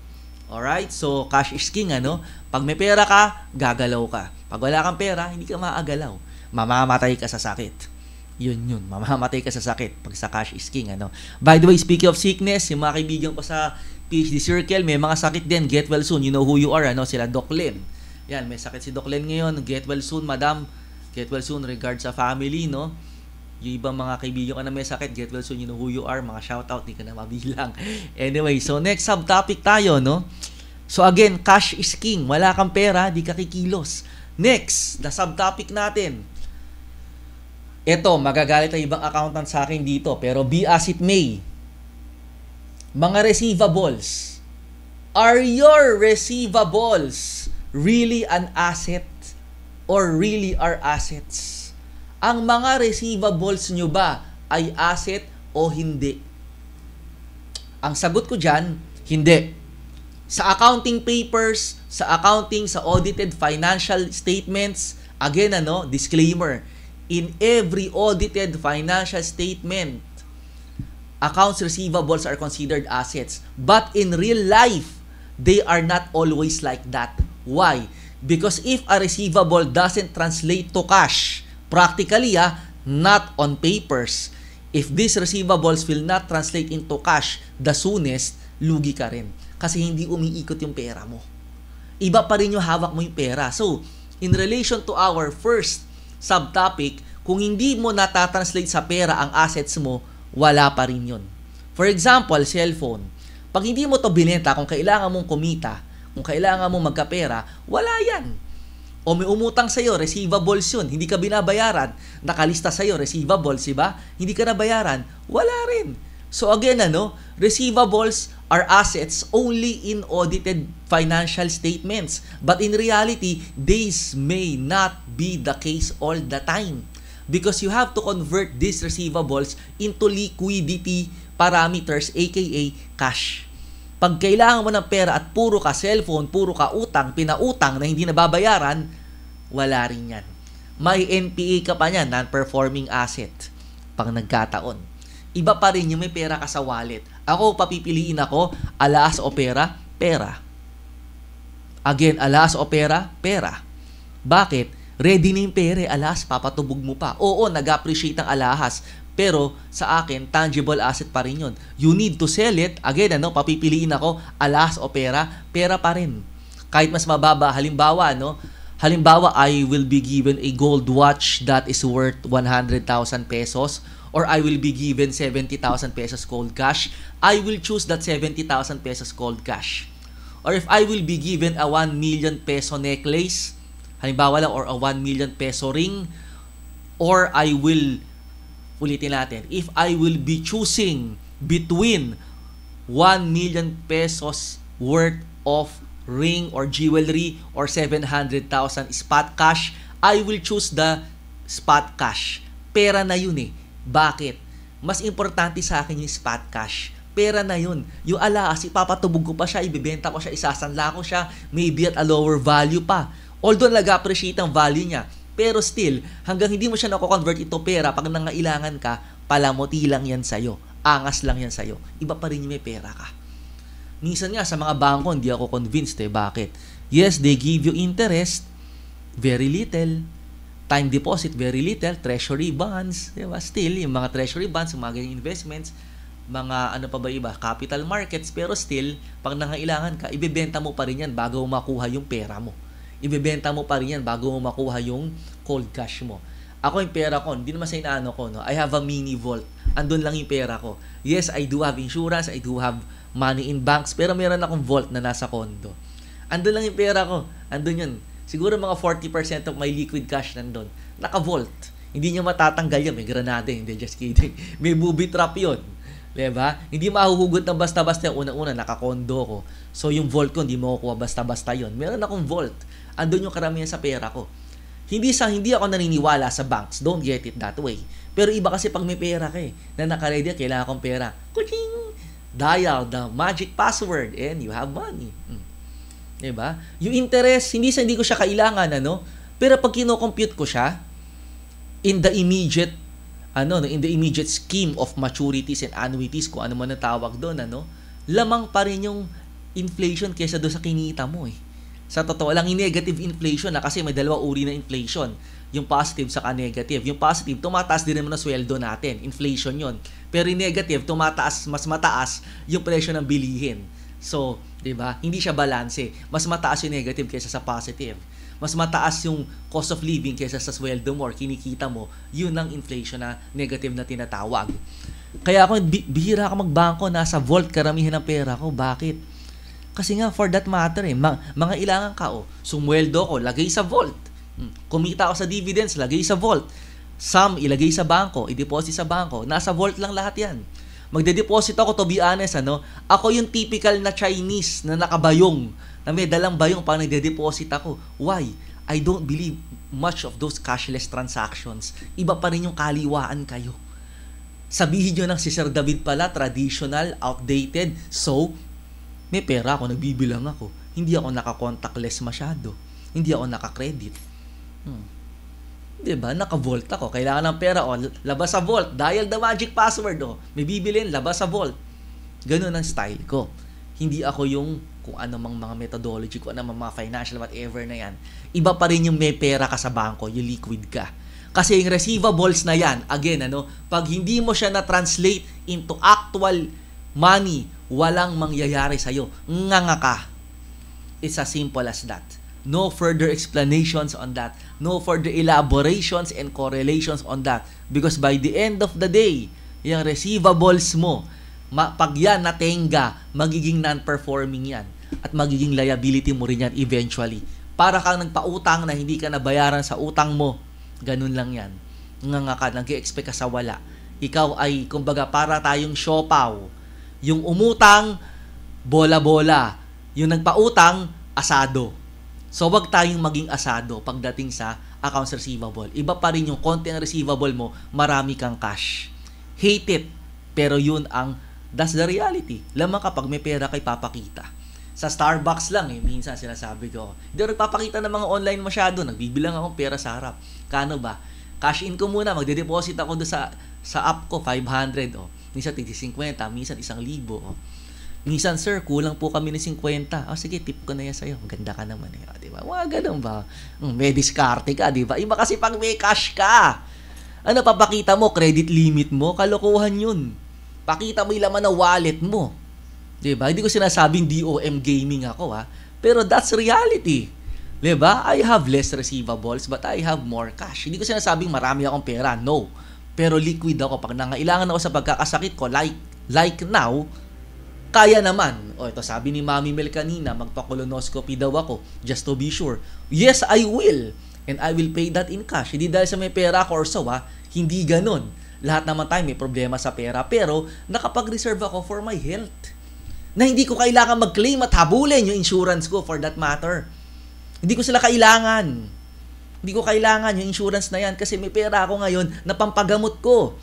Alright? So, cash is king, ano? Pag may pera ka, gagalaw ka. Pag wala kang pera, hindi ka maagalaw. Mamamatay ka sa sakit. Yun. Mamamatay ka sa sakit pag sa cash is king, ano? By the way, speaking of sickness, yung mga kaibigan ko sa PhD Circle, may mga sakit din. Get well soon. You know who you are, ano? Sila Doc Len. Yan, may sakit si Doc Len ngayon. Get well soon, madam. Get well soon, regards sa family, no? Yung ibang mga kaibigan ko na may sakit, get well soon, you know who you are, mga shoutout, di ka na mabilang. Anyway, so next subtopic tayo, no? So again, cash is king. Wala kang pera, di ka kikilos. Next, the subtopic natin. Ito, magagalit ang ibang accountant sa akin dito, pero be as it may. Mga receivables. Are your receivables really an asset or really are assets? Ang mga receivables nyo ba ay asset o hindi? Ang sagot ko dyan, hindi. Sa accounting papers, sa accounting, sa audited financial statements, again, disclaimer, in every audited financial statement, accounts receivables are considered assets. But in real life, they are not always like that. Why? Because if a receivable doesn't translate to cash, practically, not on papers. If these receivables will not translate into cash the soonest, lugi ka rin. Kasi hindi umiikot yung pera mo. Iba pa rin yung hawak mo yung pera. So, in relation to our first subtopic, kung hindi mo natatranslate sa pera ang assets mo, wala pa rin yun. For example, cellphone. Pag hindi mo to binenta, kung kailangan mong kumita, kung kailangan mong magkapera, wala yan. O may umutang sa'yo, receivables yun. Hindi ka binabayaran. Nakalista sa'yo, receivables, diba? Hindi ka nabayaran. Wala rin. So again, receivables are assets only in audited financial statements. But in reality, this may not be the case all the time. Because you have to convert these receivables into liquidity parameters, aka cash. Pag kailangan mo ng pera at puro ka cellphone, puro ka utang, pinautang na hindi nababayaran, wala rin yan. May NPA ka pa niyan, non-performing asset, pag nagkataon. Iba pa rin yung may pera ka sa wallet. Ako, papipiliin ako, alas o pera? Pera. Again, alas o pera? Pera. Bakit? Ready na yung pera, alas, papatubog mo pa. Oo, nag-appreciate ang alahas. Pero sa akin, tangible asset pa rin yun. You need to sell it. Again, papipiliin ako, alas o pera, pera pa rin. Kahit mas mababa, halimbawa, I will be given a gold watch that is worth 100,000 pesos or I will be given 70,000 pesos cold cash. I will choose that 70,000 pesos cold cash. Or if I will be given a 1 million peso necklace, halimbawa lang, or a 1 million peso ring, or I will, ulitin natin, if I will be choosing between 1 million pesos worth of ring or jewelry or 700,000 spot cash, I will choose the spot cash. Pera na yun eh. Bakit? Mas importante sa akin yung spot cash. Pera na yun. Yung alas, ipapatubog ko pa siya, ibibenta ko siya, isasanla ko siya, maybe at a lower value pa. Although nag-appreciate ang value niya, pero still, hanggang hindi mo siya nako-convert ito pera, pag nangailangan ka, palamuti lang yan sa'yo. Angas lang yan sa'yo. Iba pa rin yung may pera ka. Minsan nga, sa mga bangko, hindi ako convinced eh. Bakit? Yes, they give you interest, very little. Time deposit, very little. Treasury bonds, diba? Still, yung mga treasury bonds, yung mga ganyang investments, mga ano pa ba iba, capital markets, pero still, pag nangailangan ka, ibebenta mo pa rin yan bago makuha yung pera mo. Ibebenta mo pa rin yan bago mo makuha yung cold cash mo. Ako yung pera ko, hindi naman sa inaano ko, I have a mini vault. Andun lang yung pera ko. Yes, I do have insurance, I do have money in banks, pero meron akong vault na nasa condo. Andun lang yung pera ko. Andun yun. Siguro mga 40% of my liquid cash nandun. Naka-vault. Hindi niya matatanggal yan. May granada, hindi, just kidding. May booby trap yun. Diba? Hindi mahuhugot ng basta-basta. Una-una, nakakondo ko. So, yung vault ko, hindi mo kukuha basta-basta yun. Meron akong vault. Andun yung karamihan sa pera ko. Hindi ako naniniwala sa banks. Don't get it that way. Pero iba kasi pag may pera ka na nakalagay, kailangan kong pera. Kuching! Dial the magic password and you have money. Diba? Yung interest, hindi ko siya kailangan, Pero pag kino-compute ko siya, in the immediate scheme of maturities and annuities, kung ano man ang tawag doon, lamang pa rin yung inflation kaysa doon sa kinita mo Sa totoo lang, yung negative inflation kasi may dalawa uri na inflation. Yung positive saka negative. Yung positive, tumataas din naman ang sweldo natin. Inflation yon. Pero yung negative, mas mataas yung presyo ng bilihin. So, diba? Hindi siya balanse. Mas mataas yung negative kaysa sa positive. Mas mataas yung cost of living kaysa sa sweldo mo or kinikita mo, yun ang inflation na negative na tinatawag. Kaya ako, bihira ka magbangko, nasa vault karamihan ng pera ko. Bakit? Kasi nga, for that matter, mga ilangan ka, sumweldo ko, lagay sa vault. Kumita ako sa dividends, lagay sa vault. Some, ilagay sa bangko, i-deposit sa bangko. Nasa vault lang lahat yan. Magde-deposit ako, to be honest, ako yung typical na Chinese na nakabayong, na may dalang bayong pa nagde-deposit ako. Why? I don't believe much of those cashless transactions. Iba pa rin yung kaliwaan kayo. Sabihin nyo ng si Sir David pala, traditional, outdated. So, may pera ako, nagbibilang ako. Hindi ako naka-contactless masyado. Hindi ako naka-credit. Diba? Naka-vault ako. Kailangan ng pera, labas sa vault. Dial the magic password, may bibilin, labas sa vault. Ganun ang style ko. Hindi ako yung kung ano mang mga methodology, kung ano mang mga financial, whatever na yan. Iba pa rin yung may pera ka sa bangko, yung liquid ka. Kasi yung receivables na yan, again, pag hindi mo siya na-translate into actual money, walang mangyayari sa'yo. Nganga ka. It's as simple as that. No further explanations on that. No further elaborations and correlations on that. Because by the end of the day, yung receivables mo, pag yan natenga, magiging non-performing yan. At magiging liability mo rin yan eventually. Para kang nagpautang na hindi ka nabayaran sa utang mo. Ganun lang yan. Nga ka, nag-i-expect ka sa wala. Ikaw ay, kumbaga, para tayong siopaw. Yung umutang, bola-bola. Yung nagpautang, asado. So, wag tayong maging asado pagdating sa accounts receivable. Iba pa rin yung konti ng receivable mo, marami kang cash. Hate it. Pero that's the reality. Lamang kapag may pera kay papakita. Sa Starbucks lang, minsan sinasabi ko, hindi ako nagpapakita ng mga online masyado. Nagbibilang akong pera sa harap. Kano ba? Cash in ko muna. Magde-deposit ako doon sa app ko, 500. Minsan 50, minsan 1,000. Minsan, sir, kulang po kami ng 50. Sige, tip ko na yan sa'yo. Ganda ka naman diba? Ganun ba? May diskarte ka, diba? Iba kasi pag may cash ka. Ano papakita mo? Credit limit mo? Kalokohan yun. Pakita mo yung laman na wallet mo. Diba? Hindi ko sinasabing DOM gaming ako, Pero that's reality. Diba? I have less receivables, but I have more cash. Hindi ko sinasabing marami akong pera. No. Pero liquid ako. Pag nangailangan ako sa pagkakasakit ko, like now, kaya naman. Ito sabi ni Mami Mel kanina, magpa-colonoscopy daw ako, just to be sure. Yes, I will. And I will pay that in cash. Hindi dahil sa may pera ako or so, hindi ganun. Lahat naman tayo may problema sa pera, pero nakapag-reserve ako for my health. Na hindi ko kailangan mag-claim at habulin yung insurance ko for that matter. Hindi ko sila kailangan. Hindi ko kailangan yung insurance na yan kasi may pera ako ngayon na pampagamot ko.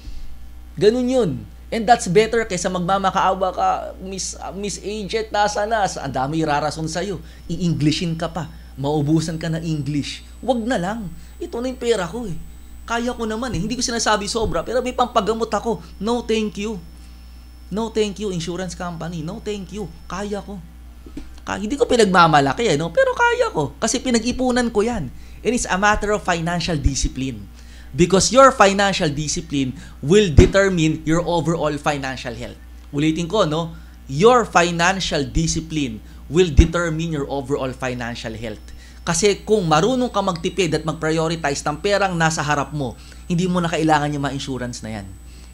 Ganun yun. And that's better kaysa magmamakaawa ka, Miss Agent, nasa. Ang dami irarason sa'yo. I-Englishin ka pa. Maubusan ka ng English. Wag na lang. Ito na yung pera ko Kaya ko naman Hindi ko sinasabi sobra, pero may pampagamot ako. No, thank you. No, thank you, insurance company. No, thank you. Kaya ko. Hindi ko pinagmamalaki, pero kaya ko. Kasi pinag-ipunan ko yan. And it's a matter of financial discipline. Because your financial discipline will determine your overall financial health. Ulitin ko, Your financial discipline will determine your overall financial health. Kasi kung marunong ka magtipid at mag-prioritize ng perang nasa harap mo, hindi mo na kailangan yung mga insurance na yan.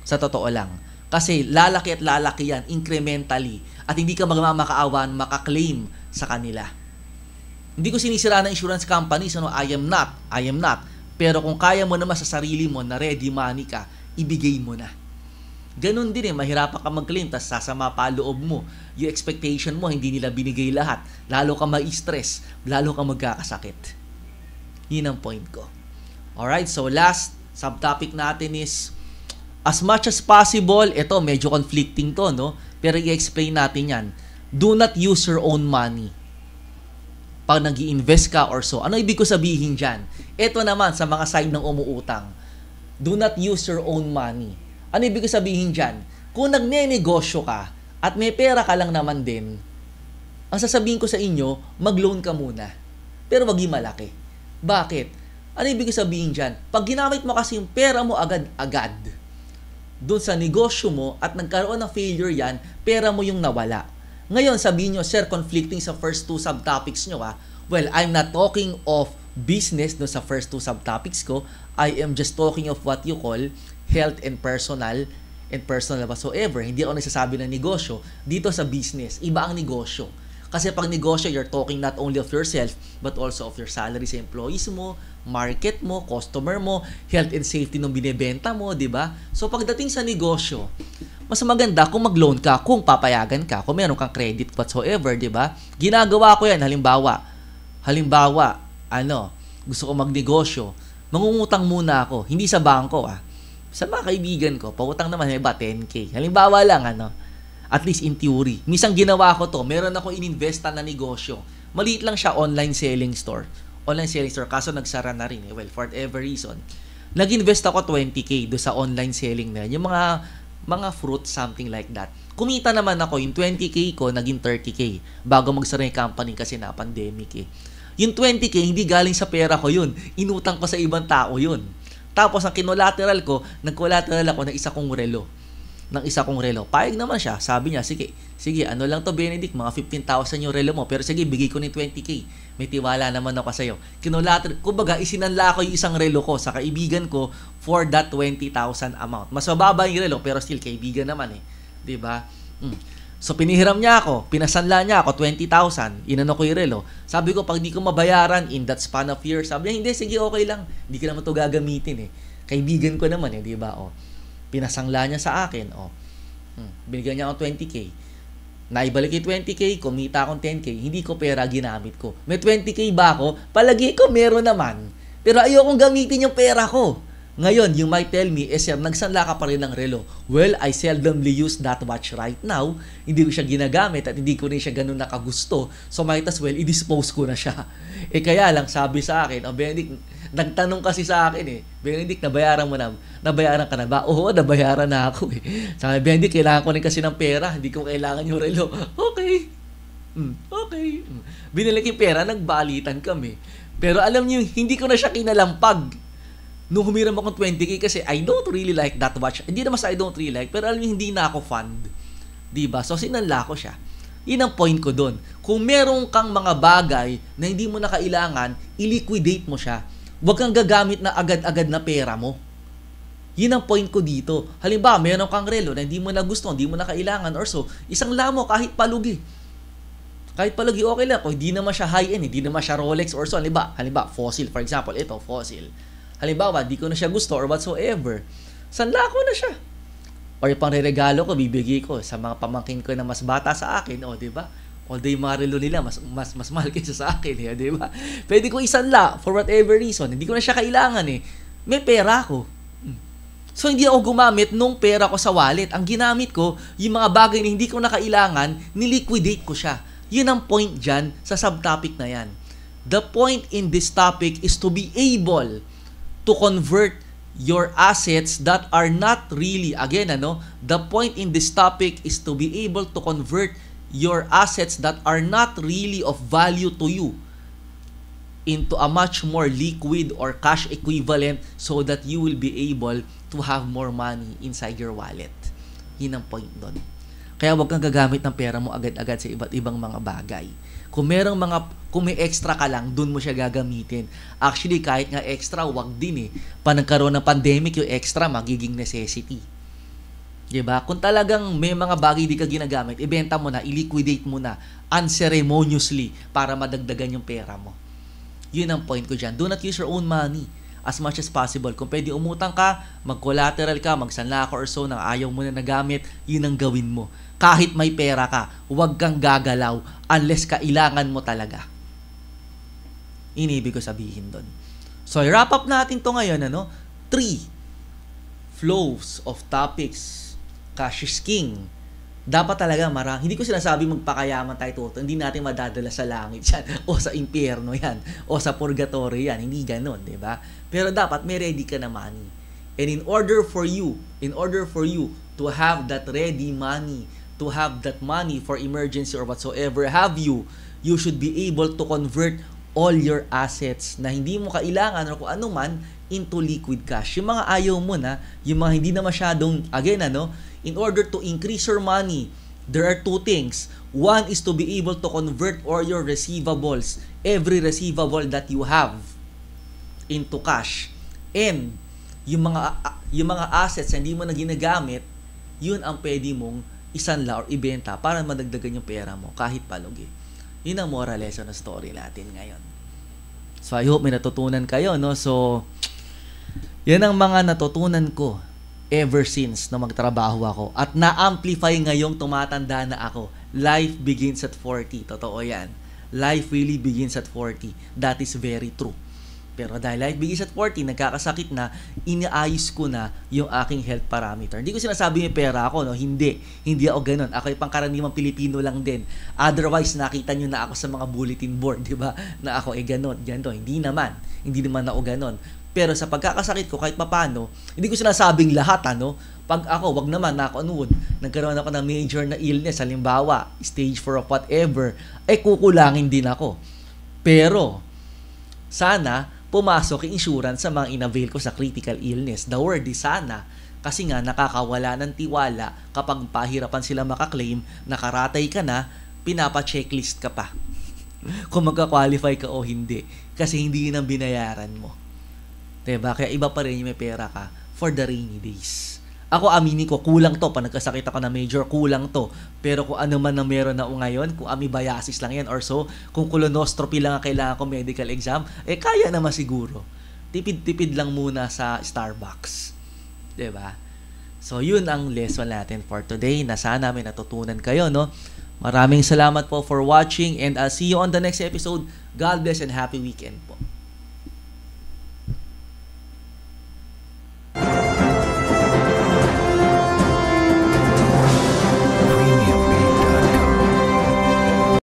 Sa totoo lang. Kasi lalaki at lalaki yan incrementally at hindi ka magmamakaawan makaklaim sa kanila. Hindi ko sinisira ng insurance companies, I am not. Pero kung kaya mo naman sa sarili mo na ready money ka, ibigay mo na. Ganon din mahirapan ka mag-claim, tas sasama pa loob mo. Yung expectation mo, hindi nila binigay lahat. Lalo ka ma-stress, lalo ka magkakasakit. Yun ang point ko. Alright, so last subtopic natin is, as much as possible, ito medyo conflicting to, no? Pero i-explain natin yan. Do not use your own money pag nag-i-invest ka or so. Ano ibig ko sabihin dyan? Ito naman sa mga side ng umuutang. Do not use your own money. Ano ibig ko sabihin dyan? Kung nagne-negosyo ka at may pera ka lang naman din, ang sasabihin ko sa inyo, mag-loan ka muna. Pero wag yung malaki. Bakit? Ano ibig ko sabihin dyan? Pag ginamit mo kasi yung pera mo agad-agad doon sa negosyo mo at nagkaroon ng failure yan, pera mo yung nawala. Ngayon, sabihin nyo, sir, conflicting sa first two subtopics nyo, ha? Well, I'm not talking of business no sa first two subtopics ko. I am just talking of what you call health and personal whatsoever. Hindi ako nagsasabi ng negosyo. Dito sa business, iba ang negosyo. Kasi pag negosyo, you're talking not only of yourself, but also of your salary sa employees mo, market mo, customer mo, health and safety ng binebenta mo, di ba? So, pagdating sa negosyo, mas maganda kung mag-loan ka, kung papayagan ka, kung meron kang credit whatsoever, di ba? Ginagawa ko yan, halimbawa, gusto ko magnegosyo, mangungutang muna ako, hindi sa bangko, sa mga kaibigan ko, pautang naman, ba, 10K. Halimbawa lang, at least in theory. Minsan ginawa ko to, meron ako ininvesta na negosyo. Maliit lang siya, online selling store, kaso nagsara na rin, well, for whatever reason. Nag-invest ako 20K do sa online selling na yan, yung mga fruit, something like that. Kumita naman ako, yung 20K ko, naging 30K, bago magsara yung company kasi na pandemic Yung 20K, hindi galing sa pera ko yun. Inutang ko sa ibang tao yun. Tapos, ang kinolateral ko, nag-collateral ako ng isa kong relo. Payag naman siya. Sabi niya, sige, ano lang to Benedict, mga 15,000 yung relo mo. Pero sige, bigay ko ng 20K. May tiwala naman ako sa'yo. Kinolateral, kumbaga, isinanla ko yung isang relo ko sa kaibigan ko for that 20,000 amount. Mas mababa yung relo, pero still, kaibigan naman Diba? So, pinihiram niya ako, pinasanla niya ako, 20,000, inano ko yung relo. Sabi ko, pag di ko mabayaran in that span of years, sabi niya, hindi, sige, okay lang. Hindi ka naman ito gagamitin Kaibigan ko naman di ba? Pinasangla niya sa akin, binigyan niya akong 20K. Naibalik yung 20K, kumita akong 10K, hindi ko pera ginamit ko. May 20K ba ako? Palagi ko meron naman. Pero ayokong gamitin yung pera ko. Ngayon, you might tell me, sir, nagsanla ka pa rin ng relo. Well, I seldomly use that watch right now. Hindi ko siya ginagamit at hindi ko rin siya ganun nakagusto. So, might as well, i-dispose ko na siya. Kaya lang, sabi sa akin, Benedict, nagtanong kasi sa akin Benedict, nabayaran ka na ba? Oo, nabayaran na ako Sabi, Benedict, kailangan ko rin kasi ng pera. Hindi ko kailangan yung relo. Okay. Binalik yung pera, nagbalitan kami. Pero alam niyo, hindi ko na siya kinalampag. Nung humiram akong 20K kasi I don't really like that watch. Hindi naman sa I don't really like, pero alam niyo, hindi na ako fund. Diba? So, sinanla ko siya. Yun ang point ko doon. Kung meron kang mga bagay na hindi mo na kailangan, i-liquidate mo siya. Huwag kang gagamit na agad-agad na pera mo. Yun ang point ko dito. Halimbawa, meron kang relo na hindi mo na gusto, hindi mo na kailangan or so, isang lamo kahit palugi. Kahit palugi, okay lang. Kung hindi naman siya high-end, hindi naman siya Rolex or so. Halimbawa, fossil, for example. Ito, fossil. Halimbawa, di ko na siya gusto or whatsoever. Sanla ko na siya. Or yung pang-regalo ko, bibigay ko sa mga pamangkin ko na mas bata sa akin. Di ba? Although yung mga relo nila, mas mahal kaysa sa akin. Di ba? Pwede ko isanla for whatever reason. Hindi ko na siya kailangan May pera ako. So, hindi ako gumamit nung pera ko sa wallet. Ang ginamit ko, yung mga bagay na hindi ko na kailangan, niliquidate ko siya. Yun ang point dyan sa subtopic na yan. The point in this topic is to be able to convert your assets that are not really, again, the point in this topic is to be able to convert your assets that are not really of value to you into a much more liquid or cash equivalent so that you will be able to have more money inside your wallet. Yun ang point doon. Kaya huwag kang gagamit ng pera mo agad-agad sa iba't ibang mga bagay. Kung may extra ka lang, dun mo siya gagamitin. Actually, kahit nga extra, wag din Pa nagkaroon ng pandemic, yung extra magiging necessity. Diba? Kung talagang may mga bagay di ka ginagamit, ibenta mo na, i-liquidate mo na, unceremoniously, para madagdagan yung pera mo. Yun ang point ko dyan. Do not use your own money. as much as possible. Kung pwede umutang ka, mag-collateral ka, magsanla ka or so ng ayaw mo na nagamit, yun ang gawin mo. Kahit may pera ka, huwag kang gagalaw unless kailangan mo talaga. Inibig ko sabihin doon. So, i-wrap up natin to ngayon, 3 flows of topics. Cash is king. Dapat talaga hindi ko sinasabi magpakayaman tayo to. Hindi natin madadala sa langit yan o sa impyerno yan o sa purgatory yan. Hindi ganun, di ba? Pero dapat may ready ka na money. And in order for you to have that ready money, to have that money for emergency or whatsoever you should be able to convert all your assets na hindi mo kailangan o kung ano man into liquid cash. Yung mga ayaw mo na, yung mga hindi na masyadong, again, in order to increase your money, there are 2 things. One is to be able to convert all your receivables, every receivable that you have, into cash. And yung mga assets na hindi mo na ginagamit, yun ang pwede mong isanla or ibenta para madagdagan yung pera mo kahit palugi. Yun ang moral lesson na story natin ngayon. So, I hope may natutunan kayo, So, yan ang mga natutunan ko ever since na magtrabaho ako. At na-amplify ngayong tumatanda na ako. Life begins at 40. Totoo yan. Life really begins at 40. That is very true. Pero dahil life begins at 40, nagkakasakit na, inaayos ko na yung aking health parameter. Hindi ko sinasabi may pera ako, Hindi ako ganun. Ako ay pangkaraniwang Pilipino lang din. Otherwise, nakita nyo na ako sa mga bulletin board, di ba? Na ako ay ganun. Hindi naman ako ganun. Pero sa pagkakasakit ko, kahit papano, hindi ko sinasabing lahat, Pag ako, wag naman na ako nagkaroon ako ng major na illness, halimbawa, stage 4 of whatever, kukulangin din ako. Pero, sana, pumasok yung insurance sa mga inavail ko sa critical illness. The word is sana, kasi nga nakakawala ng tiwala kapag pahirapan sila makaklaim, nakaratay ka na, pinapa-checklist ka pa. Kung magka-qualify ka o hindi. Kasi hindi yun ang binayaran mo. Diba? Kaya iba pa rin yung may pera ka for the rainy days. Ako, aminin ko, kulang to. Pag nagkasakit ako na major, kulang to. Pero kung ano man na meron na ngayon, kung amoebiasis lang yan or so, kung colonoscopy lang ang kailangan ko medical exam, kaya naman siguro. Tipid-tipid lang muna sa Starbucks. Diba? So, yun ang lesson natin for today na sana may natutunan kayo, Maraming salamat po for watching and I'll see you on the next episode. God bless and happy weekend po.